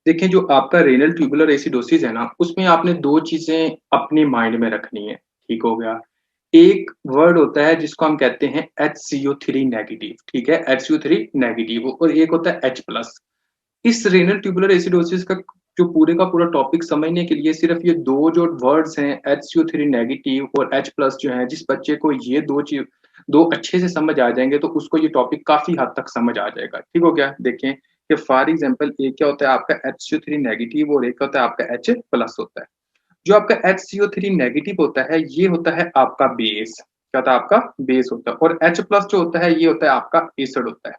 देखिए, जो आपका रेनल ट्यूबुलर एसिडोसिस है ना, उसमें आपने 2 चीज़ें अपने माइंड में रखनी है, ठीक हो गया? एक वर्ड होता है जिसको हम कहते हैं HCO3 नेगेटिव, ठीक है? HCO3 नेगेटिव और एक होता है H+। इस रेनल ट्यूबुलर एसिडोसिस का जो पूरे का पूरा टॉपिक समझने के लिए सिर्फ़ ये 2 जो वर्ड्स हैं HCO3 नेगेटिव और H+ जो है, जिस बच्चे को ये 2 अच्छे से समझ आ जाएँगे तो उसको ये टॉपिक काफ़ी हद तक समझ आ जाएगा। ठीक हो गया? देखें कि फॉर एग्ज़ाम्पल एक क्या होता है आपका HCO3 नेगेटिव और एक होता है आपका H+ होता है। जो आपका HCO3 नेगेटिव होता है, ये होता है आपका बेस। क्या होता है आपका? बेस होता है और H+ जो होता है, ये होता है आपका एसिड होता है।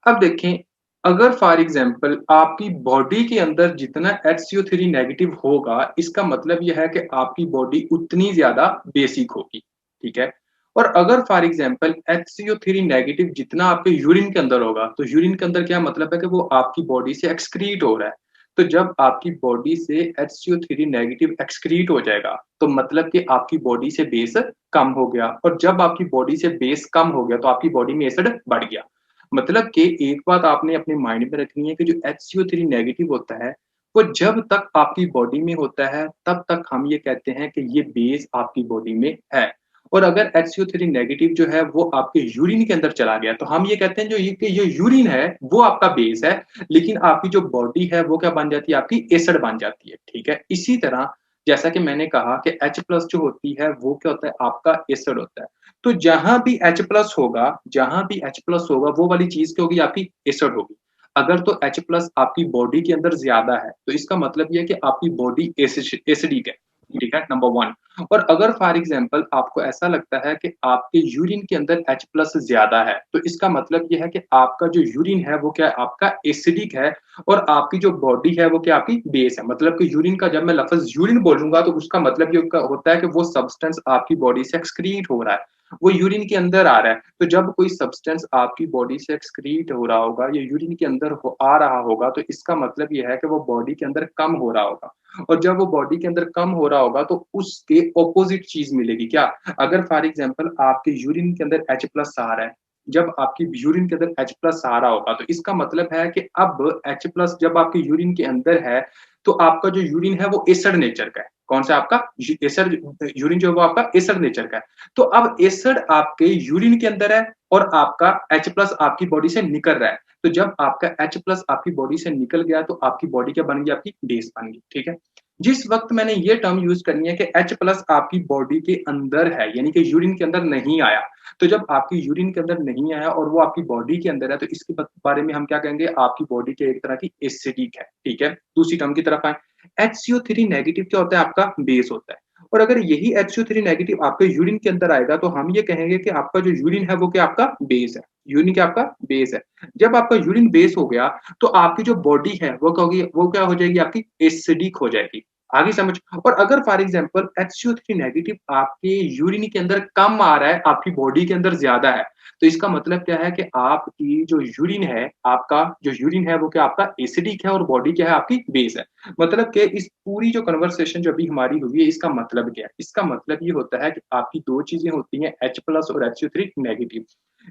अब देखें, अगर फॉर एग्ज़ाम्पल आपकी बॉडी के अंदर जितना HCO3 नेगेटिव होगा, इसका मतलब ये है कि आपकी बॉडी उतनी ज़्यादा बेसिक होगी, ठीक है? और अगर फॉर एग्ज़ाम्पल HCO3 नेगेटिव जितना आपके यूरिन के अंदर होगा, तो यूरिन के अंदर क्या मतलब है कि वो आपकी बॉडी से एक्सक्रीट हो रहा है। तो जब आपकी बॉडी से HCO3 नेगेटिव एक्सक्रीट हो जाएगा, तो मतलब कि आपकी बॉडी से बेस कम हो गया और जब आपकी बॉडी से बेस कम हो गया, तो आपकी बॉडी में एसिड बढ़ गया। मतलब कि एक बात आपने अपने माइंड में रखनी है कि जो HCO3 नेगेटिव होता है, वो जब तक आपकी बॉडी में होता है, तब तक हम ये कहते हैं कि ये बेस आपकी बॉडी में है। और अगर HCO3 नेगेटिव जो है वो आपके यूरिन के अंदर चला गया, तो हम ये कहते हैं जो ये कि ये यूरिन है, वो आपका बेस है, लेकिन आपकी जो बॉडी है, वो क्या बन जाती है, आपकी एसिड बन जाती है, ठीक है? इसी तरह जैसा कि मैंने कहा कि H+ जो होती है, वो क्या होता है, आपका एसिड होता है। तो जहाँ भी H प्लस होगा वो वाली चीज़ क्या होगी आपकी एसिड होगी। अगर तो H प्लस आपकी बॉडी के अंदर ज़्यादा है, तो इसका मतलब ये है कि आपकी बॉडी एसिडिक है, ठीक है? नंबर 1 और अगर फॉर एग्ज़ाम्पल आपको ऐसा लगता है कि आपके यूरिन के अंदर H प्लस ज़्यादा है, तो इसका मतलब ये है कि आपका जो यूरिन है वो क्या है आपका एसिडिक है और आपकी जो बॉडी है वो क्या आपकी बेस है। मतलब कि यूरिन का जब मैं लफ़्ज़ यूरिन बोलूँगा तो उसका मतलब ये होता है कि वो सब्सटेंस आपकी बॉडी से एक्सक्रीट हो रहा है। वो यूरिन के अंदर आ रहा है। तो जब कोई सब्सटेंस आपकी बॉडी से एक्सक्रीट हो रहा होगा या यूरिन के अंदर आ रहा होगा, तो इसका मतलब ये है कि वो बॉडी के अंदर कम हो रहा होगा। और जब वो बॉडी के अंदर कम हो रहा होगा, तो उसके ऑपोज़िट चीज़ मिलेगी क्या? अगर फॉर एग्ज़ाम्पल आपके यूरिन के अंदर H प्लस आ रहा है, जब आपकी यूरिन के अंदर H प्लस आ रहा होगा, तो इसका मतलब है कि अब H प्लस जब आपके यूरिन के अंदर है, तो आपका जो यूरिन है वो एसिड नेचर का है। कौन-सा आपका? एसिड यूरिन जो है वो आपका एसिड नेचर का है। तो अब एसिड आपके यूरिन के अंदर है और आपका H प्लस आपकी बॉडी से निकल रहा है। तो जब आपका H प्लस आपकी बॉडी से निकल गया तो आपकी बॉडी क्या बन गई? आपकी बेस बन गई, ठीक है? जिस वक़्त मैंने ये टर्म यूज़ करनी है कि H प्लस आपकी बॉडी के अंदर है, यानी कि यूरिन के अंदर नहीं आया। तो जब आपकी यूरिन के अंदर नहीं आया और वो आपकी बॉडी के अंदर है, तो इसके बारे में हम क्या कहेंगे? आपकी बॉडी के एक तरह की एसिडिक है, ठीक है? दूसरी टर्म की तरफ आएँ, HCO3 नेगेटिव क्या होता है? आपका बेस होता है। और अगर यही HCO3 नेगेटिव आपके यूरिन के अंदर आएगा, तो हम ये कहेंगे कि आपका जो यूरिन है, वो क्या आपका बेस है। यूरिन क्या आपका बेस है। जब आपका यूरिन बेस हो गया, तो आपकी जो बॉडी है, वो क्या होगी? वो क्या हो जाएगी? आपकी एसिडिक हो जाएगी। आगे समझ और अगर फॉर एग्ज़ाम्पल HCO3 नेगेटिव आपके यूरिन के अंदर कम आ रहा है, आपकी बॉडी के अंदर ज़्यादा है, तो इसका मतलब क्या है कि आपकी जो यूरिन है, आपका जो यूरिन है, वो क्या आपका एसिडिक है और बॉडी क्या है? आपकी बेस है। मतलब कि इस पूरी जो कन्वर्सेशन जो अभी हमारी हुई है, इसका मतलब क्या है? इसका मतलब ये होता है कि आपकी 2 चीज़ें होती हैं H प्लस और HCO3 नेगेटिव।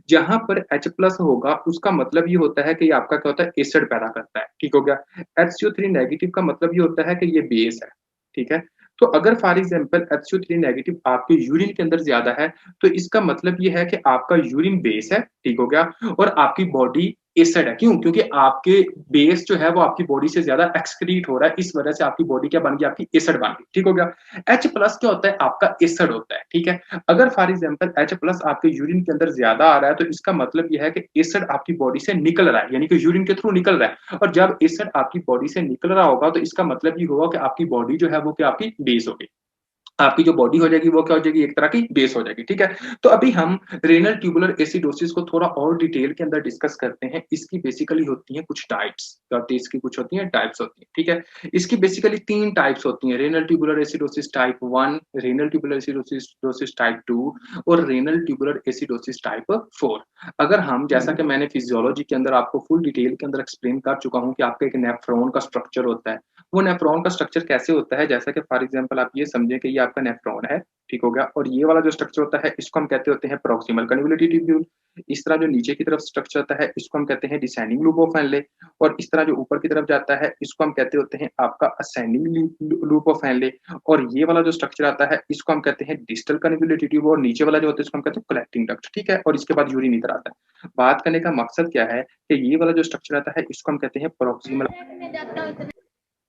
जहाँ पर H प्लस होगा, उसका मतलब ये होता है कि ये आपका क्या होता है? एसिड पैदा करता है, ठीक हो गया? HCO3 नेगेटिव का मतलब ये होता है कि ये बेस है, ठीक है? तो अगर फॉर एग्ज़ाम्पल HCO3 नेगेटिव आपके यूरिन के अंदर ज़्यादा है, तो इसका मतलब ये है कि आपका यूरिन बेस है, ठीक हो गया? और आपकी बॉडी एसिड है, क्यों? क्योंकि आपके बेस जो है वो आपकी बॉडी से ज़्यादा एक्सक्रीट हो रहा है, इस वजह से आपकी बॉडी क्या बन गई? आपकी एसिड बन गई, ठीक हो गया? H प्लस क्या होता है? आपका एसिड होता है, ठीक है? अगर फॉर एग्ज़ाम्पल H प्लस आपके यूरिन के अंदर ज़्यादा आ रहा है, तो इसका मतलब ये है कि एसिड आपकी बॉडी से निकल रहा है, यानी कि यूरिन के थ्रू निकल रहा है और जब एसिड आपकी बॉडी से निकल रहा होगा, तो इसका मतलब ये होगा कि आपकी बॉडी जो है वो क्या आपकी बेस हो गई। आपकी जो बॉडी हो जाएगी वो क्या हो जाएगी? एक तरह की बेस हो जाएगी, ठीक है? तो अभी हम रेनल ट्यूबुलर एसिडोसिस को थोड़ा और डिटेल के अंदर डिस्कस करते हैं। इसकी बेसिकली होती हैं कुछ टाइप्स, क्या होती है इसकी कुछ होती हैं टाइप्स होती हैं, ठीक है? इसकी बेसिकली 3 टाइप्स होती हैं, renal tubular acidosis type 1, renal tubular acidosis type 2 और रेनल ट्यूबुलर एसिडोसिस टाइप 4। अगर हम जैसा कि मैंने फिजियोलॉजी के अंदर आपको फुल डिटेल के अंदर एक्सप्लेन कर चुका हूँ कि आपका एक नेफ्रॉन का स्ट्रक्चर होता है। वो नेफ्रॉन का स्ट्रक्चर कैसे होता है? जैसा कि फॉर एग्ज़ाम्पल आप ये समझें कि ये आपका नेफ्रॉन है, ठीक हो गया? और ये वाला जो स्ट्रक्चर होता है इसको हम कहते होते हैं प्रॉक्सिमल कन्वोल्यूटेड ट्यूब्यूल। इस तरह जो नीचे की तरफ स्ट्रक्चर आता है इसको हम कहते हैं डिसेंडिंग लूप ऑफ हेनले और इस तरह जो ऊपर की तरफ जाता है इसको हम कहते होते हैं आपका असेंडिंग लूप ऑफ हेनले और ये वाला जो स्ट्रक्चर आता है इसको हम कहते हैं डिस्टल कन्वोल्यूटेड ट्यूब और नीचे वाला जो होता है इसको हम कहते हैं कलेक्टिंग डक्ट, ठीक है? और इसके बाद यूरिन इधर आता है। बात करने का मकसद क्या है कि ये वाला जो स्ट्रक्चर आता है इसको हम कहते हैं प्रोक्सिमल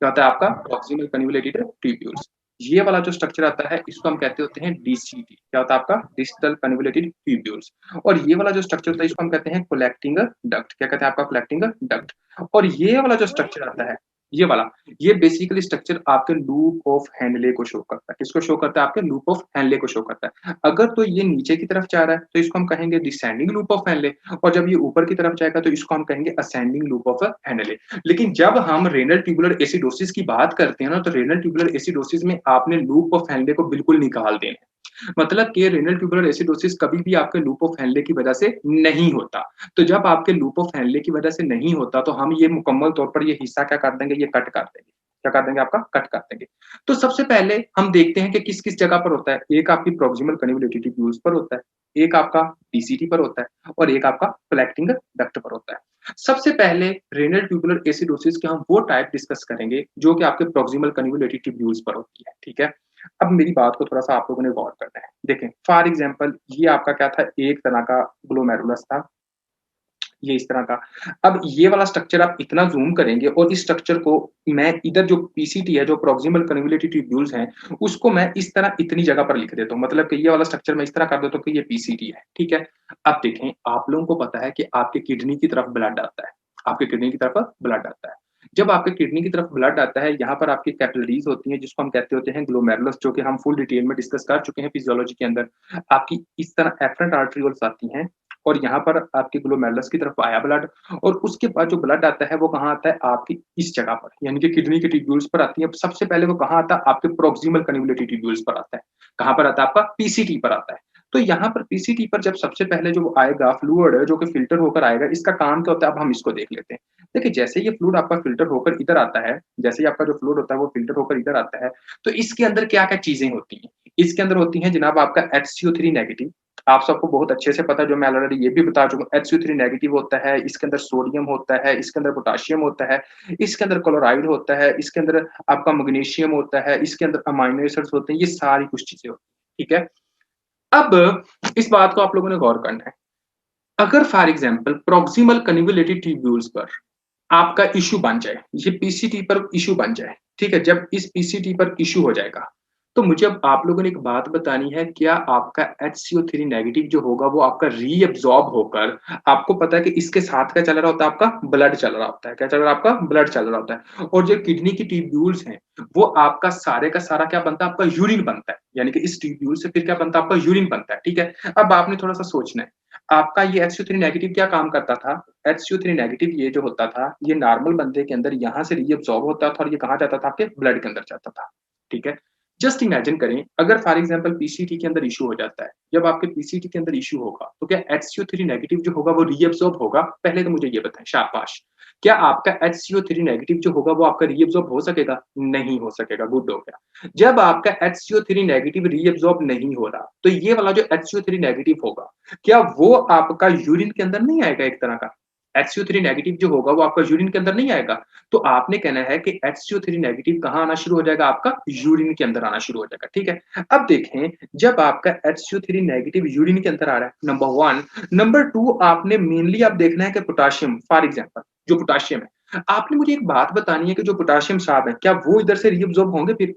क्या होता है आपका प्रॉक्सिमल कन्वोल्यूटेड ट्यूब्यूल्स। ये वाला जो स्ट्रक्चर आता है इसको हम कहते होते हैं डीसीटी, क्या होता है आपका डिस्टल कन्वोल्यूटेड ट्यूब्यूल्स। और ये वाला जो स्ट्रक्चर होता है इसको हम कहते हैं कलेक्टिंग डक्ट, क्या कहते हैं आपका कलेक्टिंग डक्ट। और ये वाला जो स्ट्रक्चर आता है ये वाला, ये बेसिकली स्ट्रक्चर आपके लूप ऑफ हेनले को शो करता है। किसको शो करता है? आपके लूप ऑफ हेनले को शो करता है। अगर तो ये नीचे की तरफ जा रहा है तो इसको हम कहेंगे डिसेंडिंग लूप ऑफ हेनले और जब ये ऊपर की तरफ जाएगा तो इसको हम कहेंगे असेंडिंग लूप ऑफ हेनले। लेकिन जब हम रेनल ट्यूबुलर एसिडोसिस की बात करते हैं ना तो रेनल ट्यूबुलर एसिडोसिस में आपने लूप ऑफ हेनले को बिल्कुल निकाल देना है। मतलब कि रेनल ट्यूबुलर एसिडोसिस कभी भी आपके लूप ऑफ हेनले की वजह से नहीं होता। तो जब आपके लूप ऑफ हेनले की वजह से नहीं होता तो हम ये मुकम्मल तौर पर ये हिस्सा क्या कर देंगे, ये कट कर देंगे। क्या कर देंगे? आपका कट कर देंगे। तो सबसे पहले हम देखते हैं कि किस-किस जगह पर होता है। एक आपकी प्रॉक्सिमल कन्वोल्यूटेड ट्यूब्यूल्स पर होता है, एक आपका डीसीटी पर होता है और एक आपका कलेक्टिंग डक्ट पर होता है। सबसे पहले रेनल ट्यूबुलर एसिडोसिस के हम वो टाइप डिस्कस करेंगे जो कि आपके प्रॉक्सिमल कन्वोल्यूटेड ट्यूब्यूल्स पर होती है, ठीक है? अब मेरी बात को थोड़ा-सा आप लोगों ने गौर करना है। देखें, फॉर एग्जांपल ये आपका क्या था, एक तरह का ग्लोमेरुलस था, ये इस तरह का। अब ये वाला स्ट्रक्चर आप इतना ज़ूम करेंगे और इस स्ट्रक्चर को मैं इधर जो पीसीटी है, जो प्रॉक्सिमल कन्वोल्यूटेड ट्यूब्यूल्स हैं, उसको मैं इस तरह इतनी जगह पर लिख देता हूँ। मतलब कि ये वाला स्ट्रक्चर मैं इस तरह कर देता हूँ कि ये पीसीटी है, ठीक है? अब देखें, आप लोगों को पता है कि आपके किडनी की तरफ ब्लड आता है, आपके किडनी की तरफ ब्लड आता है। जब आपके किडनी की तरफ ब्लड आता है, यहाँ पर आपकी कैपिलरीज़ होती हैं जिसको हम कहते होते हैं ग्लोमेरुलस, जो कि हम फुल डिटेल में डिस्कस कर चुके हैं फिजियोलॉजी के अंदर। आपकी इस तरह एफरेंट आर्टरियोल्स आती हैं और यहाँ पर आपके ग्लोमेरुलस की तरफ आया ब्लड और उसके बाद जो ब्लड आता है वो कहाँ आता है? आपकी इस जगह पर, यानी कि किडनी के ट्यूब्यूल्स पर आती है। अब सबसे पहले वो कहाँ आता है? आपके प्रॉक्सिमल कन्वोल्यूटेड ट्यूब्यूल्स पर आता है। कहाँ पर आता है? आपका पीसीटी पर आता है। तो यहाँ पर पीसीटी पर जब सबसे पहले जो आएगा फ्लूइड जो कि फिल्टर होकर आएगा, इसका काम क्या होता है? अब हम इसको देख लेते हैं। देखिए, जैसे ये फ्लूइड आपका फिल्टर होकर इधर आता है, जैसे ही आपका जो फ्लूइड होता है वो फिल्टर होकर इधर आता है, तो इसके अंदर क्या-क्या चीज़ें होती हैं? इसके अंदर होती हैं जनाब आपका HCO3 नेगेटिव। आप सबको बहुत अच्छे से पता है, जो मैं ऑलरेडी ये भी बता चुका हूँ, HCO3 नेगेटिव होता है, इसके अंदर सोडियम होता है, इसके अंदर पोटेशियम होता है, इसके अंदर क्लोराइड होता है, इसके अंदर आपका मैग्नीशियम होता है, इसके अंदर अमाइनो एसिड्स होते हैं, ये सारी कुछ चीज़ें होती हैं, ठीक है? अब इस बात को आप लोगों ने गौर करना है। अगर for example proximal convoluted tubules पर आपका इश्यू बन जाए, ये पीसीटी पर इश्यू बन जाए, ठीक है? जब इस पीसीटी पर इश्यू हो जाएगा, तो मुझे अब आप लोगों ने एक बात बतानी है, क्या आपका HCO3 नेगेटिव जो होगा वो आपका रीअब्सॉर्ब होकर, आपको पता है कि इसके साथ क्या चल रहा होता है? आपका ब्लड चल रहा होता है। क्या चल रहा है? आपका ब्लड चल रहा होता है। और जो किडनी की ट्यूब्यूल्स हैं, वो आपका सारे का सारा क्या बनता है? आपका यूरिन बनता है। यानी कि इस ट्यूब्यूल से फिर क्या बनता है? आपका यूरिन बनता है, ठीक है? अब आपने थोड़ा-सा सोचना है, आपका ये HCO3 नेगेटिव क्या काम करता था? HCO3 नेगेटिव ये जो होता था, ये नॉर्मल बंदे के अंदर यहाँ से रीअब्सॉर्ब होता था और ये कहाँ जाता था? आपके ब्लड के अंदर जाता था, ठीक है? जस्ट इमेजिन करें, अगर फॉर एग्जांपल पीसीटी के अंदर इश्यू हो जाता है, जब आपके पीसीटी के अंदर इश्यू होगा, तो क्या HCO3 नेगेटिव जो होगा वो रीअब्सॉर्ब होगा? पहले तो मुझे ये बताएं, शाबाश। क्या आपका HCO3 नेगेटिव जो होगा वो आपका रीअब्सॉर्ब हो सकेगा? नहीं हो सकेगा, गुड हो गया। जब आपका HCO3 नेगेटिव रीअब्सॉर्ब नहीं हो रहा, तो ये वाला जो HCO3 नेगेटिव होगा, क्या वो आपका यूरिन के अंदर नहीं आएगा एक तरह का? HCO3 नेगेटिव जो होगा वो आपका यूरिन के अंदर नहीं आएगा। तो आपने कहना है कि HCO3 नेगेटिव कहाँ आना शुरू हो जाएगा? आपका यूरिन के अंदर आना शुरू हो जाएगा, ठीक है? अब देखें, जब आपका HCO3 नेगेटिव यूरिन के अंदर आ रहा है, नंबर 1, नंबर 2 आपने मेनली आप देखना है कि पोटेशियम फॉर एग्जांपल जो पोटेशियम है, आपने मुझे एक बात बतानी है कि जो पोटेशियम साहब है, क्या वो इधर से रीअब्सॉर्ब होंगे फिर?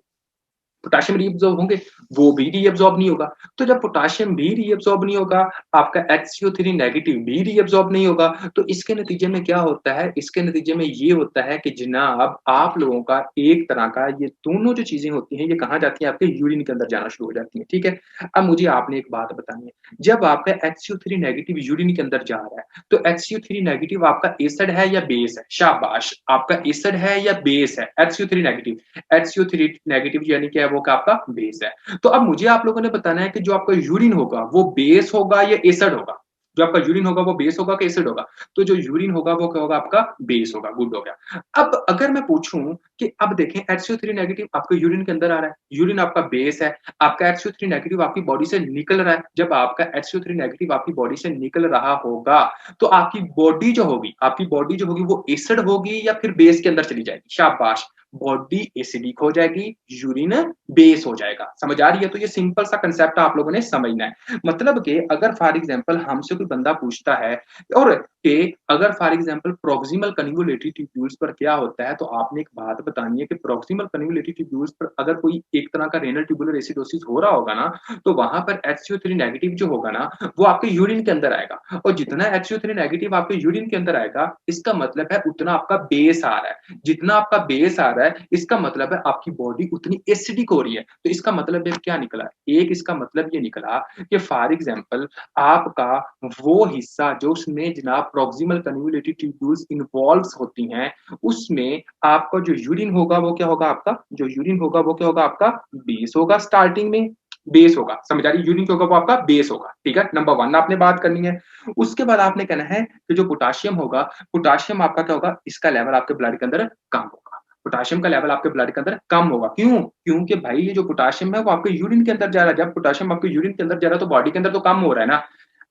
पोटेशियम रीअब्सॉर्ब होंगे? वो भी रीअब्सॉर्ब नहीं होगा। तो जब पोटेशियम भी रीअब्सॉर्ब नहीं होगा, आपका HCO3 नेगेटिव भी रीअब्सॉर्ब नहीं होगा, तो इसके नतीजे में क्या होता है? इसके नतीजे में ये होता है कि जनाब आप लोगों का एक तरह का ये दोनों जो चीज़ें होती हैं, ये कहाँ जाती हैं? आपके यूरिन के अंदर जाना शुरू हो जाती हैं, ठीक है? अब मुझे आपने एक बात बतानी है, जब आपका HCO3 नेगेटिव यूरिन के अंदर जा रहा है, तो HCO3 नेगेटिव आपका एसिड है या बेस है? शाबाश! आपका एसिड है या बेस है? HCO3 negative. HCO3 नेगेटिव यानी क्या है? वो क्या आपका बेस है। तो अब मुझे आप लोगों ने बताना है कि जो आपका यूरिन होगा वो बेस होगा या एसिड होगा? जो आपका यूरिन होगा वो बेस होगा कि एसिड होगा? तो जो यूरिन होगा वो क्या होगा आपका बेस होगा, गुड हो गया। अब अगर मैं पूछूँ कि अब देखें HCO3 नेगेटिव आपके यूरिन के अंदर आ रहा है, यूरिन आपका बेस है, आपका HCO3 नेगेटिव आपकी बॉडी से निकल रहा है। जब आपका HCO3 नेगेटिव आपकी बॉडी से निकल रहा होगा, तो आपकी बॉडी जो होगी वो एसिड होगी या फिर बेस के अंदर चली जाएगी? शाबाश! बॉडी एसिडिक हो जाएगी, यूरिन बेस हो जाएगा। समझ आ रही है? तो ये सिंपल सा कांसेप्ट आप लोगों ने समझना है। मतलब कि अगर फॉर एग्जांपल हमसे कोई बंदा पूछता है और कि अगर फॉर एग्जांपल प्रॉक्सिमल कन्वोल्यूटिव ट्यूब्यूल्स पर क्या होता है, तो आपने एक बात बतानी है कि प्रॉक्सिमल कन्वोल्यूटिव ट्यूब्यूल्स पर अगर कोई एक तरह का रेनल ट्यूबुलर एसिडोसिस हो रहा होगा ना, तो वहाँ पर HCO3 नेगेटिव जो होगा ना, वो आपके यूरिन के अंदर आएगा और जितना HCO3 नेगेटिव आपके यूरिन के अंदर आएगा, इसका मतलब है उतना आपका बेस आ रहा है। जितना आपका बेस आ रहा है, इसका मतलब है आपकी बॉडी उतनी एसिडिक हो रही है। तो इसका मतलब है क्या निकला? एक इसका मतलब ये निकला कि फॉर एग्जांपल आपका वो हिस्सा जो उसमें जनाब प्रॉक्सिमल कन्वोल्यूटिव ट्यूब्यूल्स इन्वॉल्व्स होती हैं, उसमें आपका जो यूरिन होगा वो क्या होगा आपका? जो यूरिन होगा वो क्या होगा आपका? बेस होगा स्टार्टिंग में, बेस होगा। समझ आ रही है? यूरिन क्या होगा वो आपका बेस होगा। ठीक है? नंबर 1 आपने बात करनी है। उसके बाद आपने कहना है कि जो पोटेशियम होगा, पोटेशियम आपका क्या होगा? इसका लेवल आपके ब्लड के अंदर कम होगा। पोटेशियम का लेवल आपके ब्लड के अंदर कम होगा। क्यों? क्योंकि भाई ये जो पोटेशियम है वो आपके यूरिन के अंदर जा रहा है। जब पोटेशियम आपके यूरिन के अंदर जा रहा है तो बॉडी के अंदर तो कम हो रहा है ना।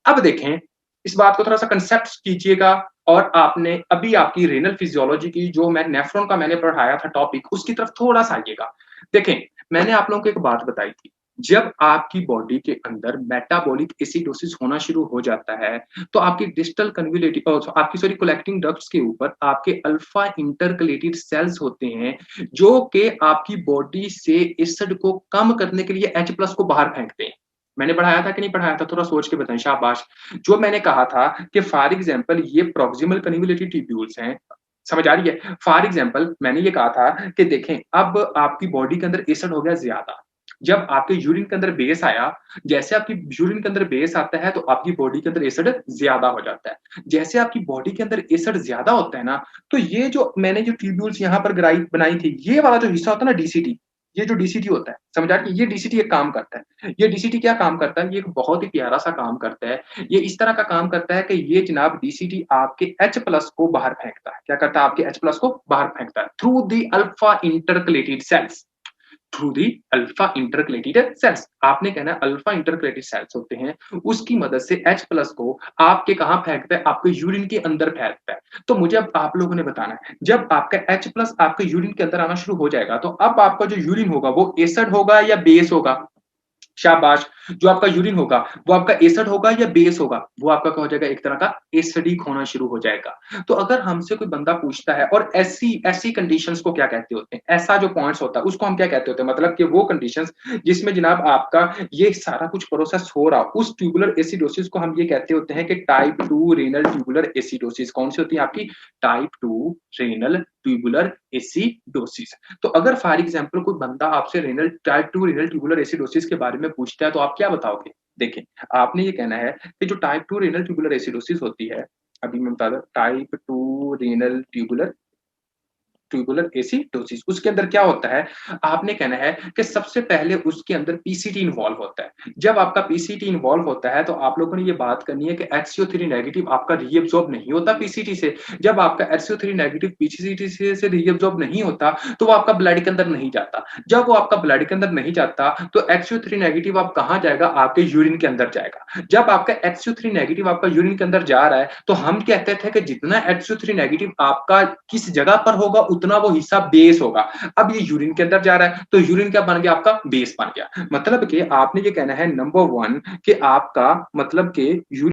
अब देखें, इस बात को थोड़ा-सा कंसेप्ट कीजिएगा और आपने अभी आपकी रेनल फिजियोलॉजी की जो मैं नेफ्रॉन का मैंने पढ़ाया था टॉपिक, उसकी तरफ थोड़ा-सा आइएगा। देखें, मैंने आप लोगों को एक बात बताई थी, जब आपकी बॉडी के अंदर मेटाबॉलिक एसिडोसिस होना शुरू हो जाता है, तो आपकी डिस्टल कन्वोल्यूटिव आपकी सॉरी कोलेक्टिंग डक्ट्स के ऊपर आपके अल्फा इंटरकलेटेड सेल्स होते हैं, जो कि आपकी बॉडी से एसिड को कम करने के लिए H+ को बाहर फेंकते हैं। मैंने पढ़ाया था कि नहीं पढ़ाया था? थोड़ा सोच के बताएँ, शाबाश। जो मैंने कहा था कि फॉर एग्जांपल ये प्रॉक्सिमल कन्वोल्यूटिव ट्यूब्यूल्स हैं, समझ आ रही है? फॉर एग्जांपल मैंने ये कहा था कि देखें, अब आपकी बॉडी के अंदर एसिड हो गया ज़्यादा। जब आपके यूरिन के अंदर बेस आया, जैसे आपकी यूरिन के अंदर बेस आता है, तो आपकी बॉडी के अंदर एसिड ज़्यादा हो जाता है। जैसे आपकी बॉडी के अंदर एसिड ज़्यादा होता है ना, तो ये जो मैंने जो ट्यूब्यूल्स यहाँ पर ग्राई बनाई थी, ये वाला जो हिस्सा होता है ना डीसीटी, ये जो डीसीटी होता है, समझ आ रही है? ये डीसीटी एक काम करता है। ये डीसीटी क्या काम करता है? ये एक बहुत ही प्यारा-सा काम करता है। ये इस तरह का काम करता है कि ये जनाब डीसीटी आपके H+ को बाहर फेंकता है। क्या करता है? आपके H+ को बाहर फेंकता है through the alpha intercalated cells. Through the alpha intercalated cells. आपने कहना है अल्फा इंटरकलेटेड सेल्स होते हैं, उसकी मदद से H+ को आपके कहाँ फेंकता है? आपके यूरिन के अंदर फेंकता है। तो मुझे अब आप लोगों ने बताना है, जब आपका H+ आपके यूरिन के अंदर आना शुरू हो जाएगा, तो अब आपका जो यूरिन होगा वो एसिड होगा या बेस होगा? शाबाश! जो आपका यूरिन होगा, वो आपका एसिड होगा या बेस होगा? वो आपका क्या हो जाएगा? एक तरह का एसिडिक होना शुरू हो जाएगा। तो अगर हमसे कोई बंदा पूछता है और ऐसी ऐसी कंडीशंस को क्या कहते होते हैं? ऐसा जो पॉइंट्स होता है, उसको हम क्या कहते होते हैं? मतलब कि वो कंडीशंस जिसमें जनाब आपका ये सारा कुछ प्रोसेस हो रहा, उस ट्यूबुलर एसिडोसिस को हम ये कहते होते हैं कि टाइप 2 रेनल ट्यूबुलर एसिडोसिस। कौन-सी होती है आपकी? Type 2 renal tubular acidosis. तो अगर फॉर एग्जांपल कोई बंदा आपसे renal type 2 renal tubular acidosis के बारे में पूछता है, तो आप क्या बताओगे? देखें, आपने ये कहना है कि जो टाइप 2 रेनल ट्यूबुलर एसिडोसिस होती है, अभी मैं बता दूँ, टाइप 2 रेनल ट्यूबुलर एसिडोसिस, उसके अंदर क्या होता है? आपने कहना है कि सबसे पहले उसके अंदर पीसीटी इन्वॉल्व होता है। जब आपका पीसीटी इन्वॉल्व होता है, तो आप लोगों ने ये बात करनी है कि HCO3 नेगेटिव आपका रीअब्सॉर्ब नहीं होता पीसीटी से। जब आपका HCO3 नेगेटिव पीसीटी से रीअब्सॉर्ब नहीं होता, तो वो आपका ब्लड के अंदर नहीं जाता। जब वो आपका ब्लड के अंदर नहीं जाता, तो HCO3 नेगेटिव अब कहाँ जाएगा? आपके यूरिन के अंदर जाएगा। जब आपका HCO3 नेगेटिव आपका यूरिन के अंदर जा रहा है, तो हम कहते थे कि जितना HCO3 नेगेटिव आपका किस जगह पर होगा, उतना वो हिस्सा बेस होगा। अब ये यूरिन के अंदर जा रहा है, तो यूरिन क्या बन गया? आपका बेस बन गया। मतलब कि आपने ये कहना है नंबर 1 कि आपका मतलब कि यूरिन